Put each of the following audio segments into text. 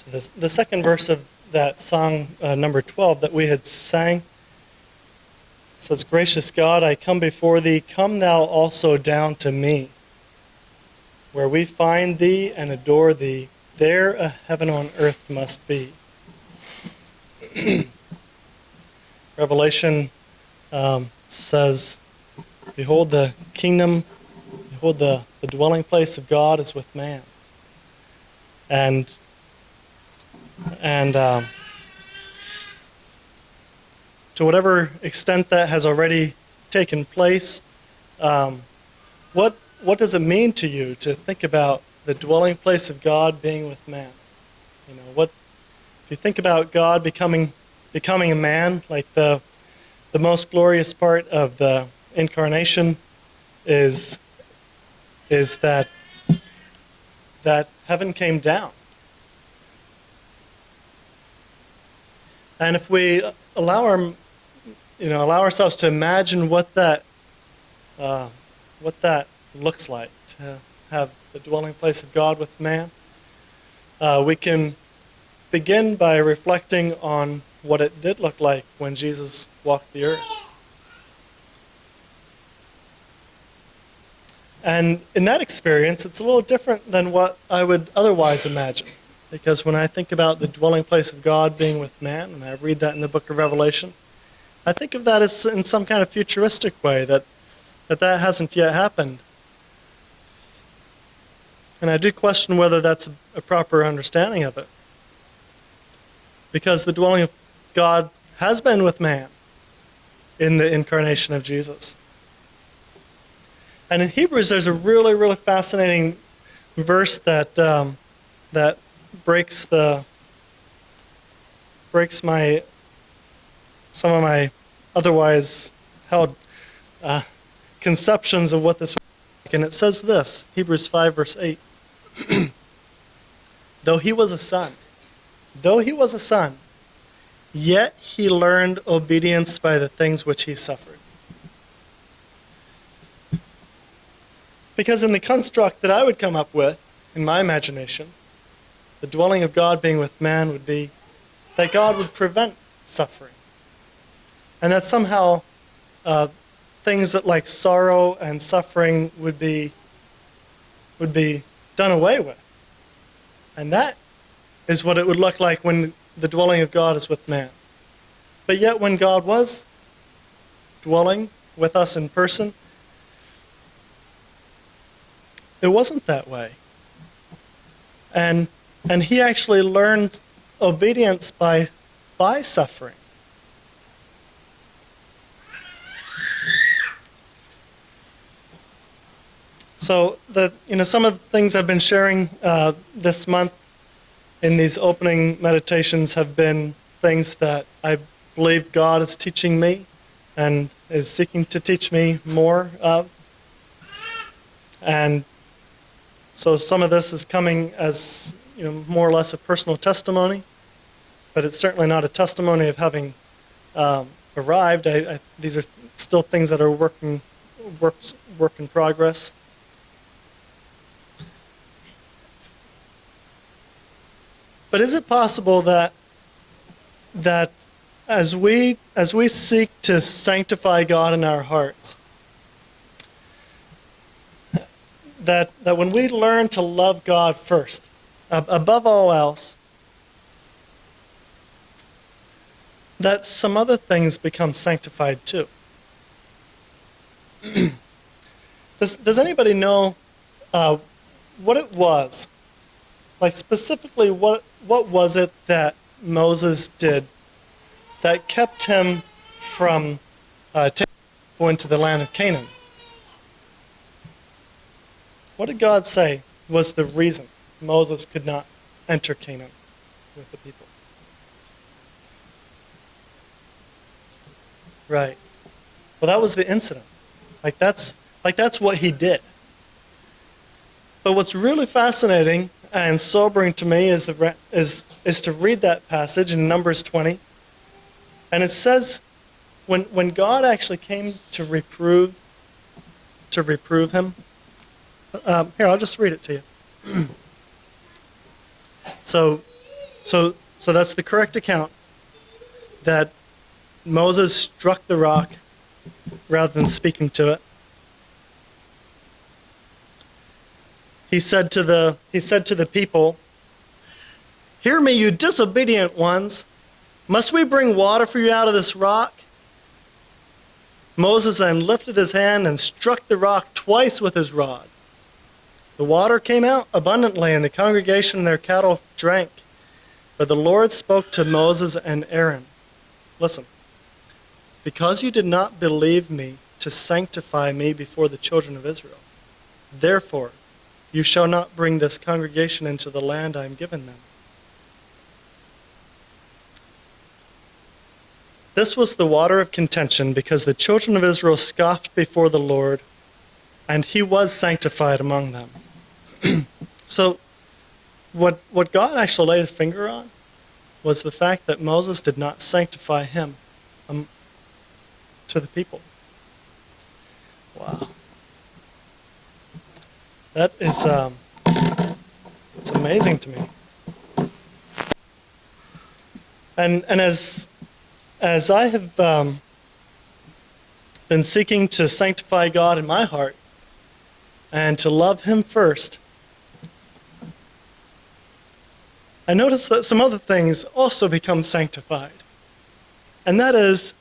So the second verse of that song, number 12, that we had sang, says, "Gracious God, I come before thee, come thou also down to me. Where we find thee and adore thee, there a heaven on earth must be." Revelation says, "Behold the kingdom, behold the dwelling place of God is with man." And to whatever extent that has already taken place, what does it mean to you to think about the dwelling place of God being with man? You know, what if you think about God becoming a man? Like the most glorious part of the incarnation is that heaven came down. And if we allow ourselves to imagine what that looks like, to have the dwelling place of God with man, we can begin by reflecting on what it did look like when Jesus walked the earth. And in that experience, it's a little different than what I would otherwise imagine. Because when I think about the dwelling place of God being with man, and I read that in the book of Revelation, I think of that as in some kind of futuristic way, that hasn't yet happened. And I do question whether that's a proper understanding of it. Because the dwelling of God has been with man in the incarnation of Jesus. And in Hebrews, there's a really, really fascinating verse that breaks some of my otherwise held conceptions of what this is like. And it says this, Hebrews 5, verse 8. Though he was a son, yet he learned obedience by the things which he suffered. Because in the construct that I would come up with, in my imagination, the dwelling of God being with man would be that God would prevent suffering. And that somehow things that like sorrow and suffering would be done away with. And that is what it would look like when the dwelling of God is with man. But yet when God was dwelling with us in person, it wasn't that way. And he actually learned obedience by suffering. So some of the things I've been sharing this month in these opening meditations have been things that I believe God is teaching me and is seeking to teach me more of. And so some of this is coming as more or less a personal testimony, but it's certainly not a testimony of having arrived. These are still things that are work in progress. But is it possible that as we seek to sanctify God in our hearts, that when we learn to love God first, above all else, that some other things become sanctified too? Does anybody know what it was? Like specifically, what was it that Moses did that kept him from taking people into the land of Canaan? What did God say was the reason Moses could not enter Canaan with the people? Right. Well, that was the incident. Like that's what he did. But what's really fascinating and sobering to me is to read that passage in Numbers 20. And it says, when God actually came to reprove him. Here, I'll just read it to you. So, So that's the correct account, that Moses struck the rock rather than speaking to it. He said to the people, "Hear me, you disobedient ones. Must we bring water for you out of this rock?" Moses then lifted his hand and struck the rock twice with his rod. The water came out abundantly, and the congregation and their cattle drank. But the Lord spoke to Moses and Aaron. Listen. "Because you did not believe me to sanctify me before the children of Israel, therefore you shall not bring this congregation into the land I am giving them." This was the water of contention, because the children of Israel scoffed before the Lord, and he was sanctified among them. So what God actually laid a finger on was the fact that Moses did not sanctify him to the people. Wow. That is, it's amazing to me. And as I have been seeking to sanctify God in my heart and to love him first, I noticed that some other things also become sanctified. And that is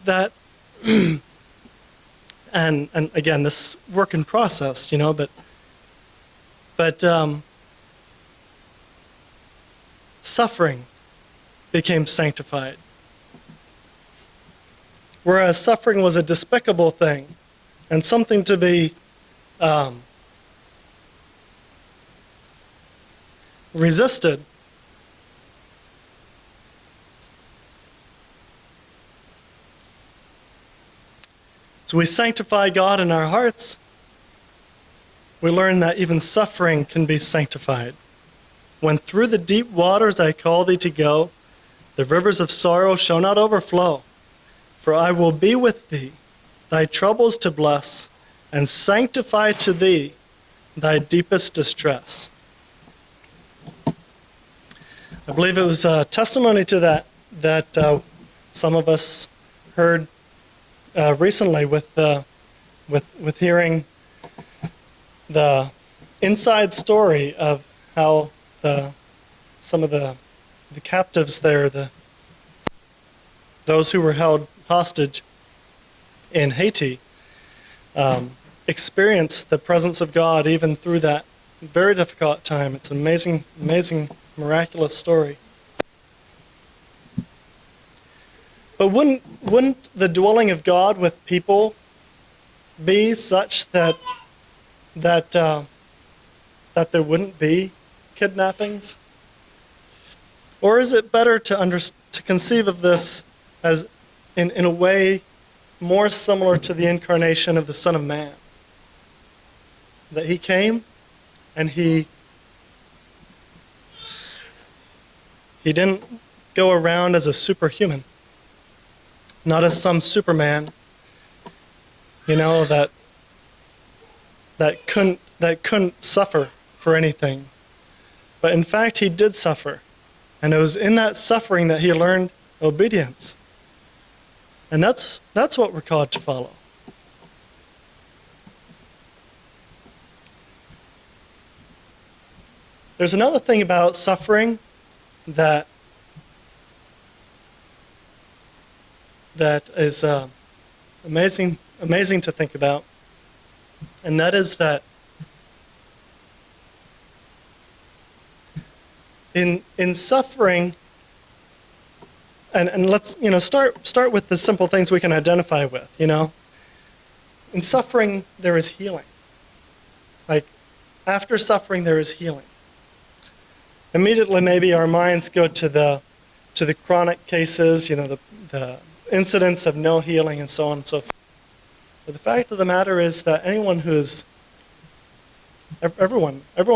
that, and again, this work in process, but suffering became sanctified. Whereas suffering was a despicable thing and something to be resisted, so we sanctify God in our hearts. We learn that even suffering can be sanctified. "When through the deep waters I call thee to go, the rivers of sorrow shall not overflow. For I will be with thee, thy troubles to bless, and sanctify to thee thy deepest distress." I believe it was a testimony to that some of us heard recently with hearing the inside story of how some of the captives there, those who were held hostage in Haiti, experienced the presence of God even through that very difficult time. It's an amazing, amazing, miraculous story. But wouldn't the dwelling of God with people be such that there wouldn't be kidnappings? Or is it better to conceive of this as in a way more similar to the incarnation of the Son of Man? That he came and he didn't go around as a superhuman, not as some Superman, that couldn't suffer for anything. But in fact, he did suffer. And it was in that suffering that he learned obedience. And that's what we're called to follow. There's another thing about suffering that is amazing to think about, and that is that in suffering, and let's start with the simple things we can identify with. In suffering there is healing. Like after suffering there is healing. Immediately maybe our minds go to the chronic cases, the incidents of no healing and so on and so forth. But the fact of the matter is that everyone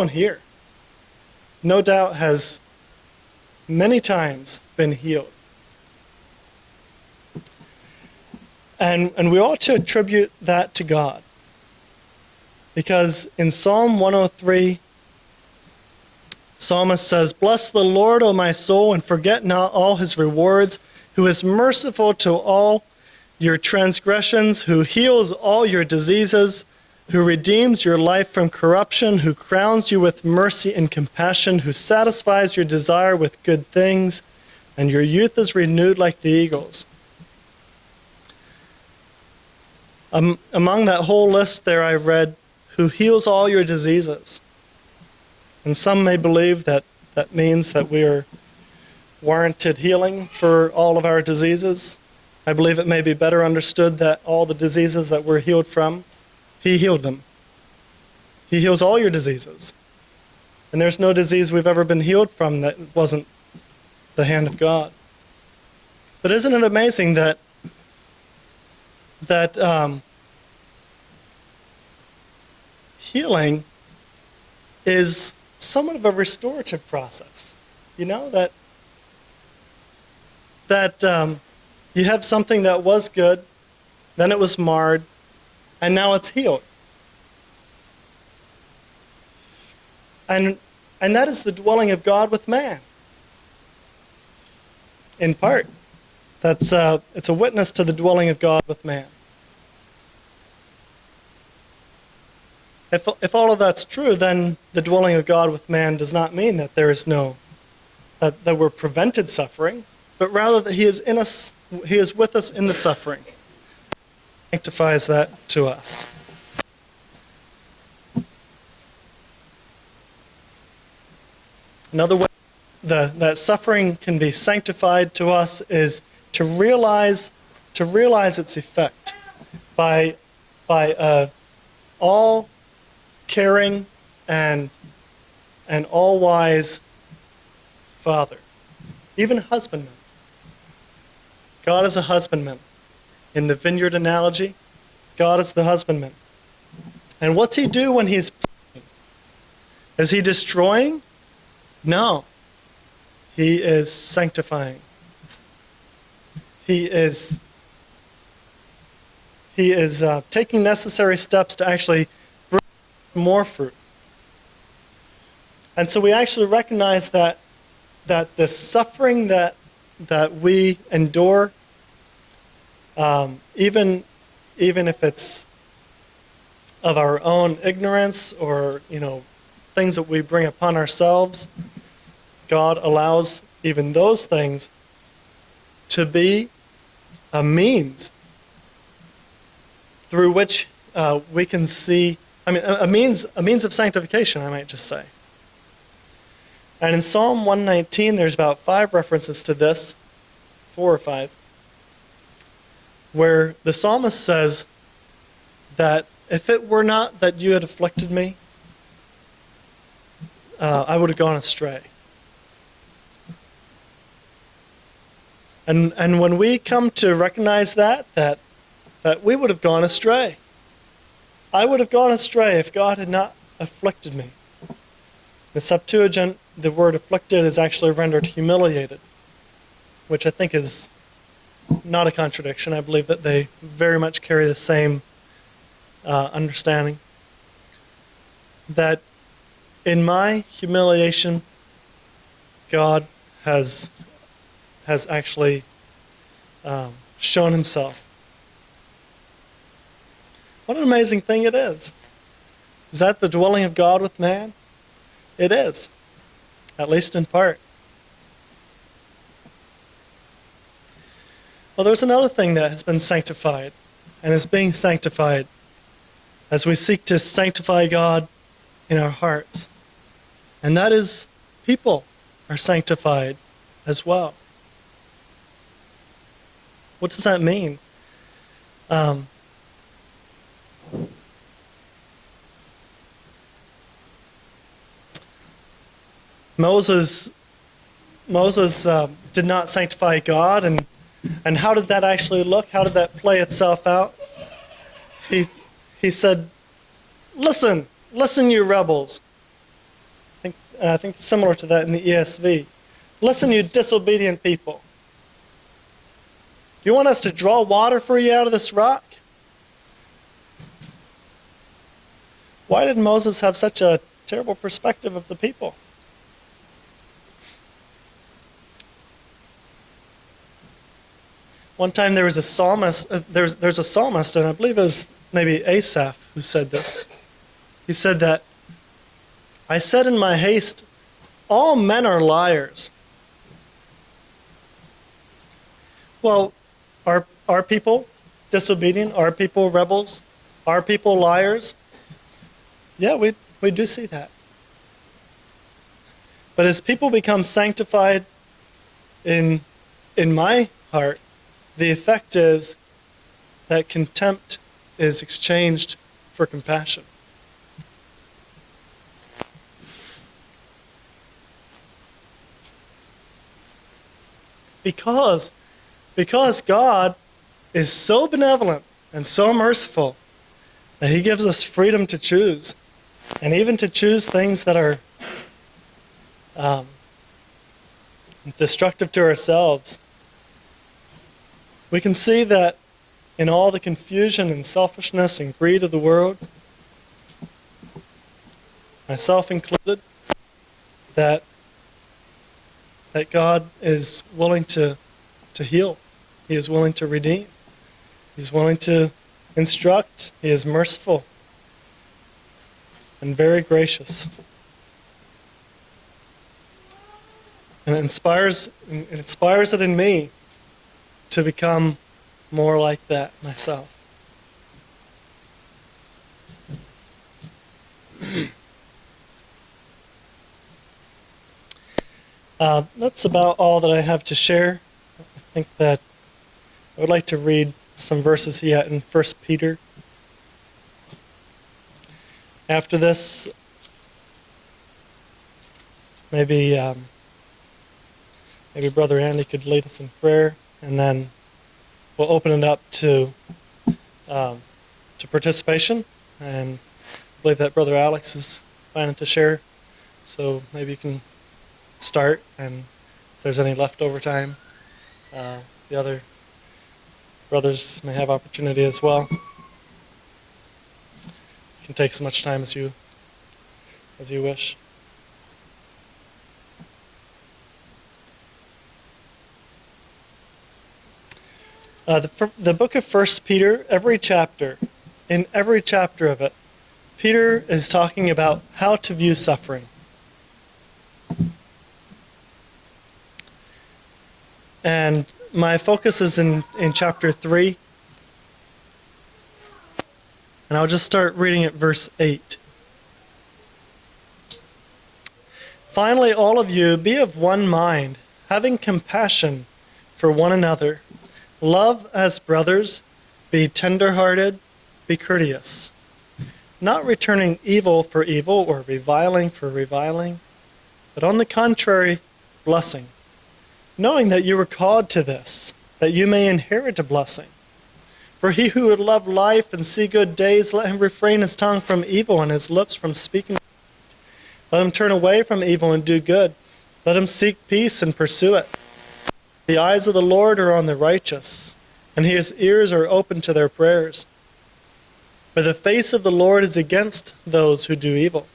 here, no doubt has many times been healed. And we ought to attribute that to God. Because in Psalm 103, Psalmist says, "Bless the Lord, O my soul, and forget not all his rewards, who is merciful to all your transgressions, who heals all your diseases, who redeems your life from corruption, who crowns you with mercy and compassion, who satisfies your desire with good things, and your youth is renewed like the eagles." Among that whole list there, I read, "who heals all your diseases." And some may believe that that means that we are warranted healing for all of our diseases. I believe it may be better understood that all the diseases that we're healed from, he healed them. He heals all your diseases. And there's no disease we've ever been healed from that wasn't the hand of God. But isn't it amazing that healing is somewhat of a restorative process? You know, that you have something that was good, then it was marred, and now it's healed. And that is the dwelling of God with man. In part, it's a witness to the dwelling of God with man. If all of that's true, then the dwelling of God with man does not mean that there is that we're prevented suffering, but rather that he is in us, he is with us in the suffering. Sanctifies that to us. Another way that suffering can be sanctified to us is to realize its effect by all caring and all wise Father, even husbandman. God is a husbandman. In the vineyard analogy, God is the husbandman. And what's he do when he's planting? Is he destroying? No. He is sanctifying. He is taking necessary steps to actually bring more fruit. And so we actually recognize that the suffering that we endure, even if it's of our own ignorance or things that we bring upon ourselves, God allows even those things to be a means through which we can see, a means of sanctification, I might just say. And in Psalm 119, there's about 5 references to this, 4 or 5, where the psalmist says that if it were not that you had afflicted me, I would have gone astray. And when we come to recognize that we would have gone astray. I would have gone astray if God had not afflicted me. The Septuagint, the word afflicted is actually rendered humiliated, which I think is not a contradiction. I believe that they very much carry the same understanding. That in my humiliation, God has actually shown himself. What an amazing thing it is. Is that the dwelling of God with man? It is, at least in part. Well, there's another thing that has been sanctified and is being sanctified as we seek to sanctify God in our hearts. And that is, people are sanctified as well. What does that mean? Moses did not sanctify God, and how did that actually look? How did that play itself out? He said, listen, you rebels. I think it's similar to that in the ESV. Listen, you disobedient people. You want us to draw water for you out of this rock? Why did Moses have such a terrible perspective of the people? One time there was a psalmist, there's a psalmist, and I believe it was maybe Asaph who said this. He said that, I said in my haste, all men are liars. Well, are people disobedient? Are people rebels? Are people liars? Yeah, we do see that. But as people become sanctified in my heart, the effect is that contempt is exchanged for compassion. Because God is so benevolent and so merciful that he gives us freedom to choose, and even to choose things that are destructive to ourselves. We can see that in all the confusion and selfishness and greed of the world, myself included, that God is willing to heal. He is willing to redeem. He's willing to instruct. He is merciful and very gracious. And it inspires it in me to become more like that myself. That's about all that I have to share. I think that I would like to read some verses here in 1 Peter. After this, maybe Brother Andy could lead us in prayer, and then we'll open it up to participation. And I believe that Brother Alex is planning to share, so maybe you can start, and if there's any leftover time, the other brothers may have opportunity as well. You can take as much time as you wish. The book of 1 Peter, in every chapter of it, Peter is talking about how to view suffering. And my focus is in chapter 3. And I'll just start reading at verse 8. Finally, all of you, be of one mind, having compassion for one another. Love as brothers, be tender-hearted, be courteous, not returning evil for evil or reviling for reviling, but on the contrary, blessing, knowing that you were called to this, that you may inherit a blessing. For he who would love life and see good days, let him refrain his tongue from evil and his lips from speaking. Let him turn away from evil and do good. Let him seek peace and pursue it. The eyes of the Lord are on the righteous, and his ears are open to their prayers. But the face of the Lord is against those who do evil.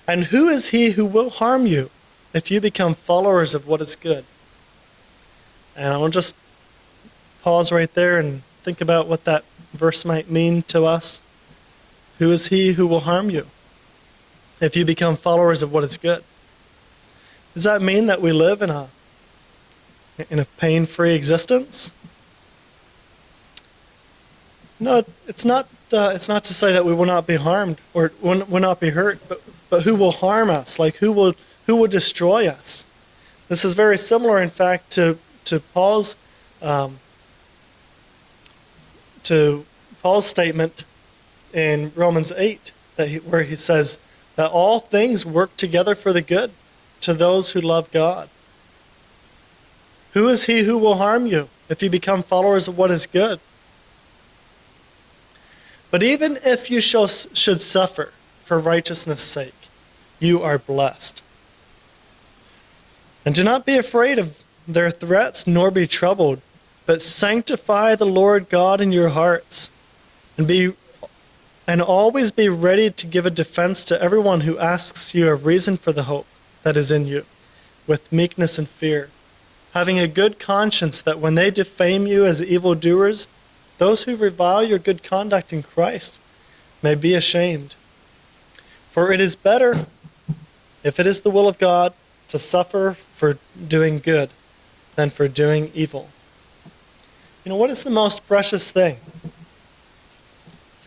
And who is he who will harm you if you become followers of what is good? And I'll just pause right there and think about what that verse might mean to us. Who is he who will harm you if you become followers of what is good? Does that mean that we live in a pain-free existence? No, it's not. It's not to say that we will not be harmed or will not be hurt, but who will harm us? Like who will destroy us? This is very similar, in fact, to Paul's statement in Romans 8, where he says that all things work together for the good to those who love God. Who is he who will harm you if you become followers of what is good? But even if you should suffer for righteousness' sake, you are blessed. And do not be afraid of their threats, nor be troubled, but sanctify the Lord God in your hearts, and always be ready to give a defense to everyone who asks you a reason for the hope that is in you, with meekness and fear. having a good conscience that when they defame you as evildoers, those who revile your good conduct in Christ may be ashamed. For it is better, if it is the will of God, to suffer for doing good than for doing evil. You know, what is the most precious thing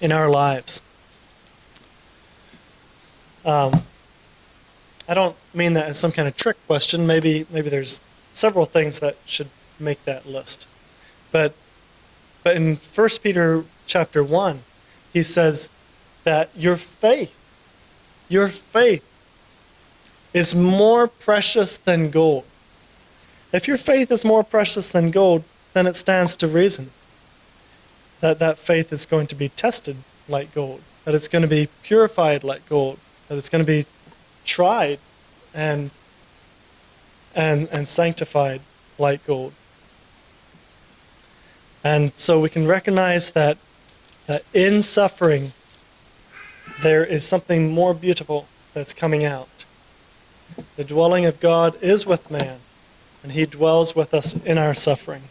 in our lives? I don't mean that as some kind of trick question. Maybe there's several things that should make that list. But in 1 Peter chapter 1, he says that your faith is more precious than gold. If your faith is more precious than gold, then it stands to reason that that faith is going to be tested like gold, that it's going to be purified like gold, that it's going to be tried and sanctified like gold. And so we can recognize that in suffering there is something more beautiful that's coming out. The dwelling of God is with man, and he dwells with us in our suffering.